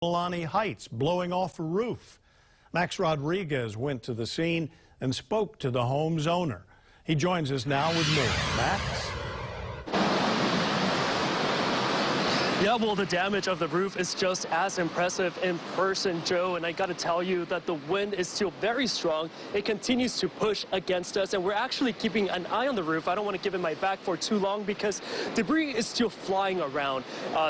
Milani Heights blowing off a roof. Max Rodriguez went to the scene and spoke to the home's owner. He joins us now with more. Max? Yeah, well, the damage of the roof is just as impressive in person, Joe. And I got to tell you that the wind is still very strong. It continues to push against us, and we're actually keeping an eye on the roof. I don't want to give it my back for too long because debris is still flying around.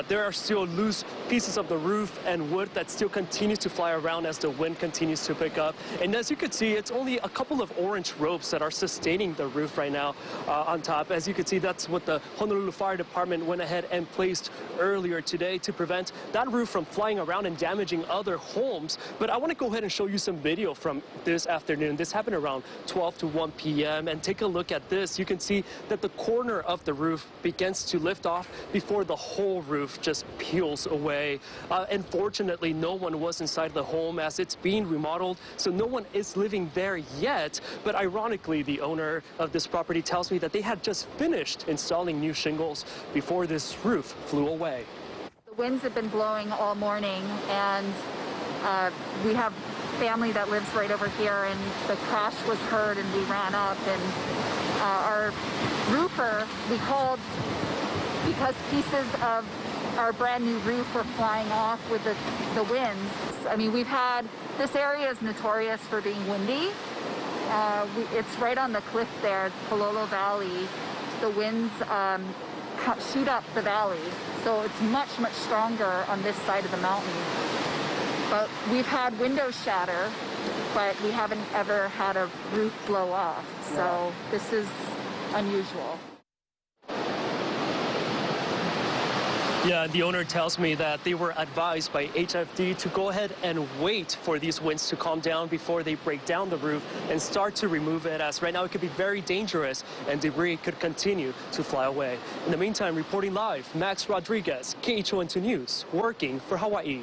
There are still loose pieces of the roof and wood that still continues to fly around as the wind continues to pick up. And as you can see, it's only a couple of orange ropes that are sustaining the roof right now on top. As you can see, that's what the Honolulu Fire Department went ahead and placed earlier today to prevent that roof from flying around and damaging other homes. But I want to go ahead and show you some video from this afternoon. This happened around 12 to 1 p.m. and take a look at this. You can see that the corner of the roof begins to lift off before the whole roof just peels away. And fortunately, no one was inside the home as it's being remodeled, so no one is living there yet. But ironically, the owner of this property tells me that they had just finished installing new shingles before this roof flew away. The winds have been blowing all morning, and we have family that lives right over here, and the crash was heard and we ran up, and our roofer, we called because pieces of our brand new roof were flying off with the winds. I mean, this area is notorious for being windy. It's right on the cliff there, Kololo Valley. The winds shoot up the valley, so it's much stronger on this side of the mountain. But we've had windows shatter, but we haven't ever had a roof blow off, so this is unusual. Yeah, the owner tells me that they were advised by HFD to go ahead and wait for these winds to calm down before they break down the roof and start to remove it, as right now it could be very dangerous and debris could continue to fly away. In the meantime, reporting live, Max Rodriguez, KHON2 News, working for Hawaii.